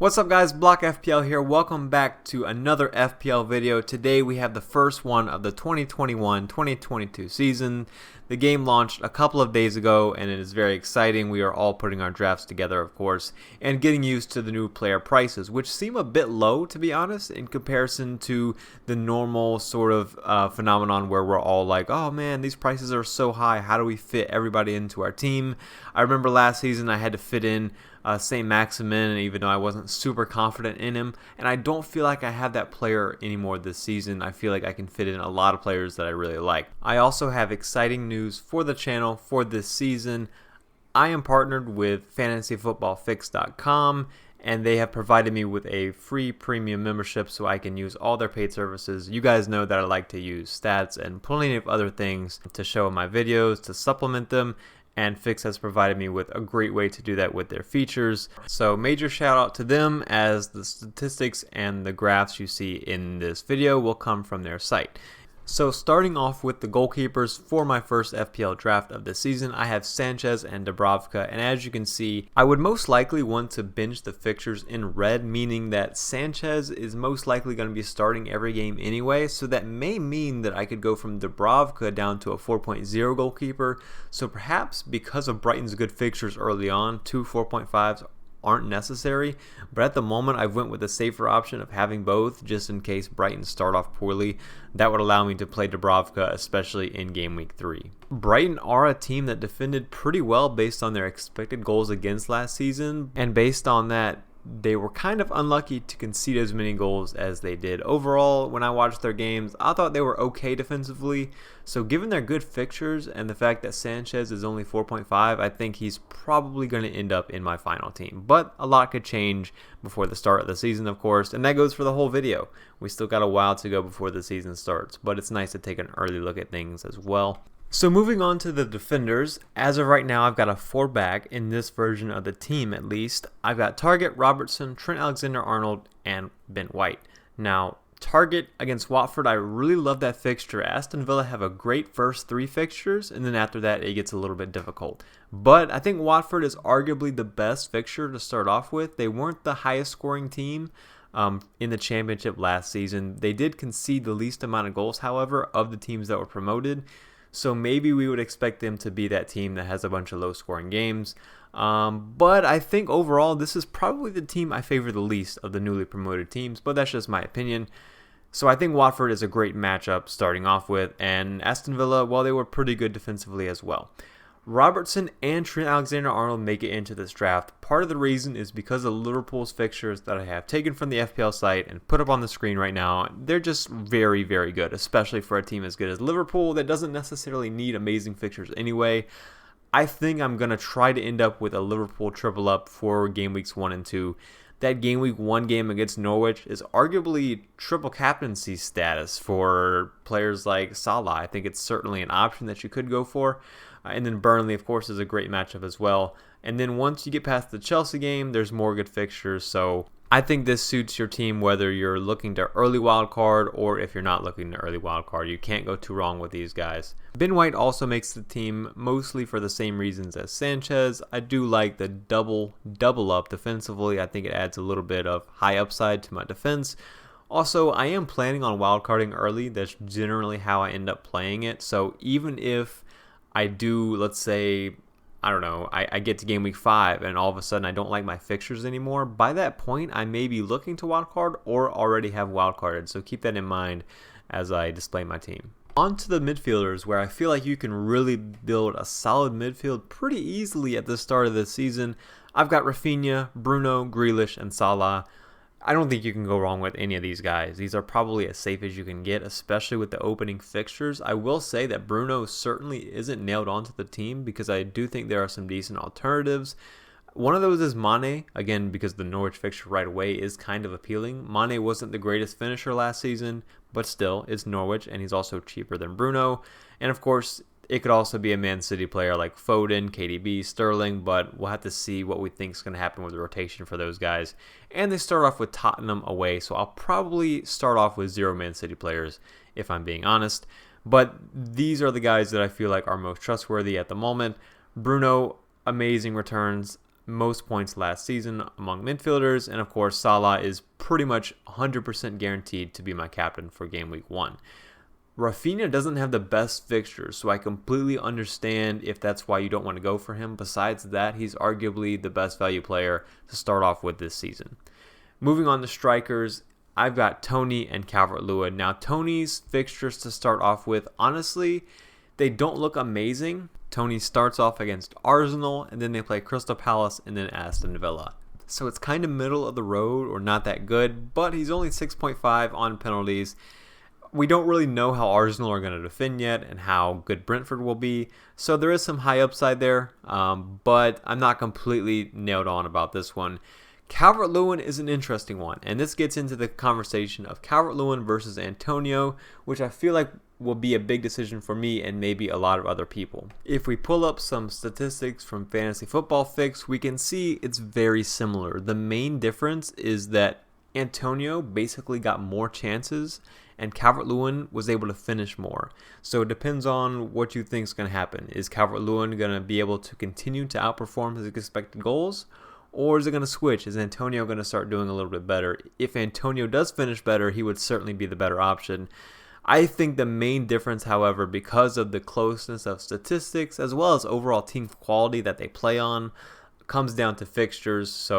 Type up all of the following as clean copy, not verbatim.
What's up guys, Block FPL here. Welcome back to another FPL video. Today we have the first one of the 2021-2022 season. The game launched a couple of days ago and it is very exciting. We are all putting our drafts together, of course, and getting used to the new player prices, which seem a bit low, to be honest, in comparison to the normal sort of phenomenon where we're all like, oh man, these prices are so high. How do we fit everybody into our team? I remember last season I had to fit in St. Maximin, even though I wasn't super confident in him, and I don't feel like I have that player anymore this season. I feel like I can fit in a lot of players that I really like. I also have exciting news for the channel for this season. I am partnered with fantasyfootballfix.com, and they have provided me with a free premium membership so I can use all their paid services. You guys know that I like to use stats and plenty of other things to show in my videos, to supplement them, and Fix has provided me with a great way to do that with their features. So major shout out to them, as the statistics and the graphs you see in this video will come from their site. So starting off with the goalkeepers for my first FPL draft of the season, I have Sanchez and Dubravka, and as you can see, I would most likely want to binge the fixtures in red, meaning that Sanchez is most likely going to be starting every game anyway, so that may mean that I could go from Dubravka down to a 4.0 goalkeeper. So perhaps because of Brighton's good fixtures early on, 2 4.5s aren't necessary, but at the moment I went with the safer option of having both, just in case Brighton start off poorly. That would allow me to play Dubravka, especially in game week 3. Brighton are a team that defended pretty well based on their expected goals against last season, and based on that, they were kind of unlucky to concede as many goals as they did. Overall, when I watched their games, I thought they were okay defensively. So given their good fixtures and the fact that Sanchez is only 4.5, I think he's probably going to end up in my final team. But a lot could change before the start of the season, of course, and that goes for the whole video. We still got a while to go before the season starts, but it's nice to take an early look at things as well. So moving on to the defenders, as of right now I've got a 4-back in this version of the team at least. I've got Target, Robertson, Trent Alexander-Arnold, and Ben White. Now, Target against Watford, I really love that fixture. Aston Villa have a great first 3 fixtures, and then after that it gets a little bit difficult. But I think Watford is arguably the best fixture to start off with. They weren't the highest scoring team in the championship last season. They did concede the least amount of goals, however, of the teams that were promoted. So maybe we would expect them to be that team that has a bunch of low-scoring games. But I think overall, this is probably the team I favor the least of the newly promoted teams, but that's just my opinion. So I think Watford is a great matchup starting off with, and Aston Villa, well, they were pretty good defensively as well. Robertson and Trent Alexander-Arnold make it into this draft. Part of the reason is because of Liverpool's fixtures that I have taken from the FPL site and put up on the screen right now. They're just very, very good, especially for a team as good as Liverpool that doesn't necessarily need amazing fixtures anyway. I think I'm going to try to end up with a Liverpool triple up for game weeks 1 and 2. That game week 1 game against Norwich is arguably triple captaincy status for players like Salah. I think it's certainly an option that you could go for. And then Burnley, of course, is a great matchup as well. And then once you get past the Chelsea game, there's more good fixtures. So I think this suits your team whether you're looking to early wildcard or if you're not looking to early wildcard. You can't go too wrong with these guys. Ben White also makes the team mostly for the same reasons as Sanchez. I do like the double up defensively. I think it adds a little bit of high upside to my defense. Also, I am planning on wildcarding early. That's generally how I end up playing it. So even if I do, let's say, I don't know, I get to game week 5 and all of a sudden I don't like my fixtures anymore, by that point I may be looking to wildcard or already have wildcarded, so keep that in mind as I display my team. On to the midfielders, where I feel like you can really build a solid midfield pretty easily at the start of the season. I've got Rafinha, Bruno, Grealish, and Salah. I don't think you can go wrong with any of these guys. These are probably as safe as you can get, especially with the opening fixtures. I will say that Bruno certainly isn't nailed onto the team because I do think there are some decent alternatives. One of those is Mane, again, because the Norwich fixture right away is kind of appealing. Mane wasn't the greatest finisher last season, but still, it's Norwich, and he's also cheaper than Bruno. And of course, it could also be a Man City player like Foden, KDB, Sterling, but we'll have to see what we think is going to happen with the rotation for those guys. And they start off with Tottenham away, so I'll probably start off with 0 Man City players, if I'm being honest. But these are the guys that I feel like are most trustworthy at the moment. Bruno, amazing returns. most points last season among midfielders, and of course Salah is pretty much 100% guaranteed to be my captain for game week 1. Rafinha doesn't have the best fixtures, so I completely understand if that's why you don't want to go for him. Besides that, he's arguably the best value player to start off with this season. Moving on to strikers, I've got Tony and Calvert-Lewin. Now, Tony's fixtures to start off with, honestly, they don't look amazing. Tony starts off against Arsenal, and then they play Crystal Palace, and then Aston Villa. So it's kind of middle of the road, or not that good, but he's only 6.5 on penalties. We don't really know how Arsenal are going to defend yet and how good Brentford will be. So there is some high upside there, but I'm not completely nailed on about this one. Calvert-Lewin is an interesting one, and this gets into the conversation of Calvert-Lewin versus Antonio, which I feel like will be a big decision for me and maybe a lot of other people. If we pull up some statistics from Fantasy Football Fix, we can see it's very similar. The main difference is that Antonio basically got more chances and Calvert-Lewin was able to finish more. So it depends on what you think is going to happen. Is Calvert-Lewin going to be able to continue to outperform his expected goals? Or is it going to switch? Is Antonio going to start doing a little bit better? If Antonio does finish better, he would certainly be the better option. I think the main difference, however, because of the closeness of statistics as well as overall team quality that they play on, comes down to fixtures.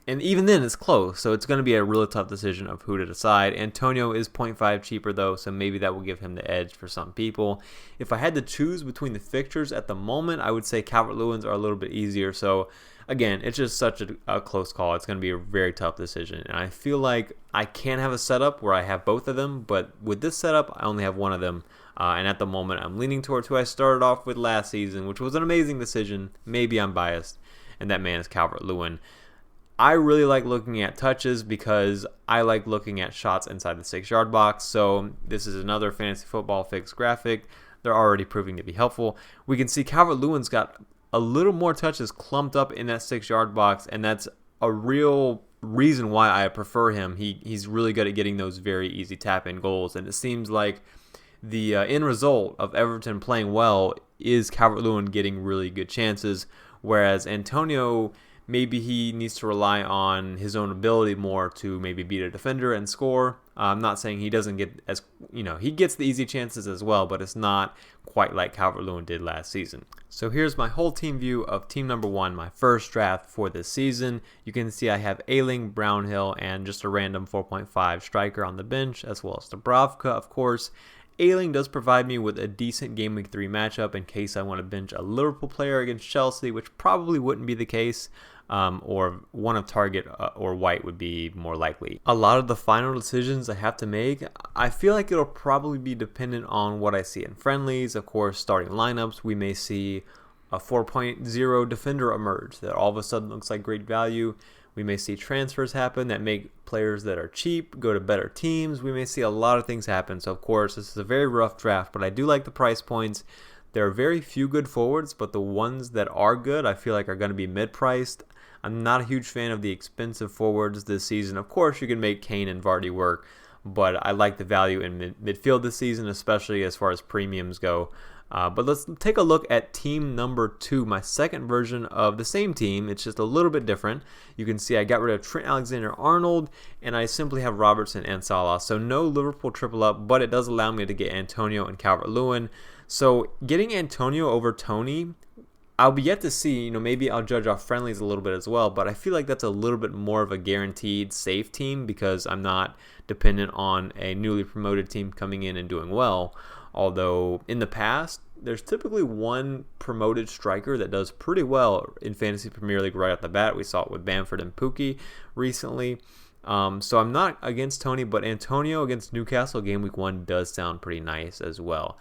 And even then it's close, so it's going to be a really tough decision of who to decide. Antonio is 0.5 cheaper though, so maybe that will give him the edge for some people. If I had to choose between the fixtures at the moment, I would say Calvert-Lewin's are a little bit easier. So again, it's just such a close call. It's going to be a very tough decision, and I feel like I can have a setup where I have both of them, but with this setup I only have one of them. And at the moment I'm leaning towards who I started off with last season, which was an amazing decision. Maybe I'm biased, and that man is Calvert-Lewin. I really like looking at touches because I like looking at shots inside the 6-yard box. So this is another Fantasy Football Fix graphic. They're already proving to be helpful. We can see Calvert-Lewin's got a little more touches clumped up in that 6-yard box, and that's a real reason why I prefer him. He's really good at getting those very easy tap-in goals, and it seems like the end result of Everton playing well is Calvert-Lewin getting really good chances, whereas Antonio, maybe he needs to rely on his own ability more to maybe beat a defender and score. I'm not saying he doesn't get he gets the easy chances as well, but it's not quite like Calvert-Lewin did last season. So here's my whole team view of team number 1, my first draft for this season. You can see I have Ayling, Brownhill, and just a random 4.5 striker on the bench, as well as Dubravka, of course. Ayling does provide me with a decent Game Week 3 matchup in case I want to bench a Liverpool player against Chelsea, which probably wouldn't be the case, or one of Target or White would be more likely. A lot of the final decisions I have to make, I feel like it'll probably be dependent on what I see in friendlies. Of course, starting lineups, we may see a 4.0 defender emerge that all of a sudden looks like great value. We may see transfers happen that make players that are cheap go to better teams. We may see a lot of things happen. So, of course, this is a very rough draft, but I do like the price points. There are very few good forwards, but the ones that are good I feel like are going to be mid-priced. I'm not a huge fan of the expensive forwards this season. Of course, you can make Kane and Vardy work, but I like the value in midfield this season, especially as far as premiums go. But let's take a look at team number 2, my second version of the same team. It's just a little bit different. You can see I got rid of Trent Alexander-Arnold, and I simply have Robertson and Salah. So no Liverpool triple up, but it does allow me to get Antonio and Calvert-Lewin. So getting Antonio over Tony, I'll be yet to see, maybe I'll judge off friendlies a little bit as well, but I feel like that's a little bit more of a guaranteed safe team because I'm not dependent on a newly promoted team coming in and doing well. Although in the past, there's typically one promoted striker that does pretty well in Fantasy Premier League right off the bat. We saw it with Bamford and Pukki recently. So I'm not against Tony, but Antonio against Newcastle game week 1 does sound pretty nice as well.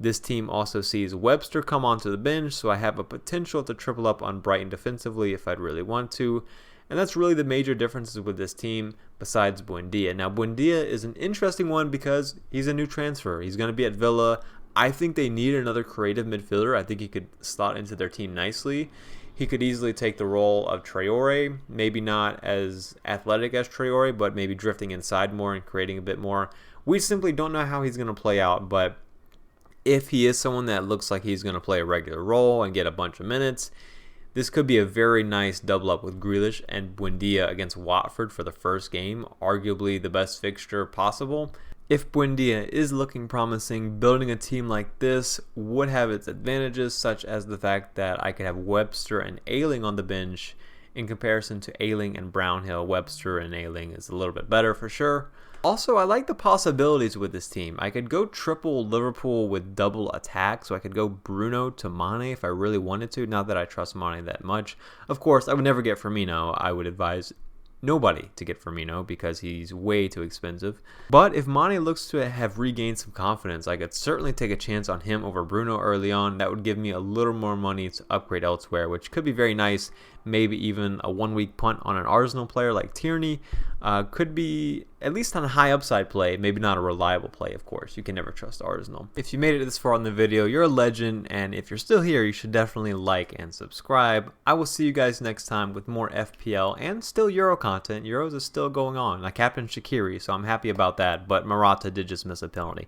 This team also sees Webster come onto the bench, so I have a potential to triple up on Brighton defensively if I'd really want to. And that's really the major differences with this team besides Buendia. Now, Buendia is an interesting one because he's a new transfer. He's going to be at Villa. I think they need another creative midfielder. I think he could slot into their team nicely. He could easily take the role of Traore, maybe not as athletic as Traore, but maybe drifting inside more and creating a bit more. We simply don't know how he's going to play out, but if he is someone that looks like he's going to play a regular role and get a bunch of minutes, This could be a very nice double up with Grealish and Buendia against Watford for the first game, arguably the best fixture possible. If Buendia is looking promising, building a team like this would have its advantages, such as the fact that I could have Webster and Ayling on the bench. In comparison to Ayling and Brownhill, Webster and Ayling is a little bit better for sure. Also, I like the possibilities with this team. I could go triple Liverpool with double attack, so I could go Bruno to Mane if I really wanted to, not that I trust Mane that much. Of course, I would never get Firmino. I would advise nobody to get Firmino because he's way too expensive. But if Mane looks to have regained some confidence, I could certainly take a chance on him over Bruno early on. That would give me a little more money to upgrade elsewhere, which could be very nice. Maybe even a 1 week punt on an Arsenal player like Tierney could be at least on a high upside play, maybe not a reliable play, of course. You can never trust Arsenal. If you made it this far in the video, you're a legend, and if you're still here, you should definitely like and subscribe. I will see you guys next time with more FPL and still Euro content. Euros is still going on. I captained Shaqiri, so I'm happy about that, but Morata did just miss a penalty.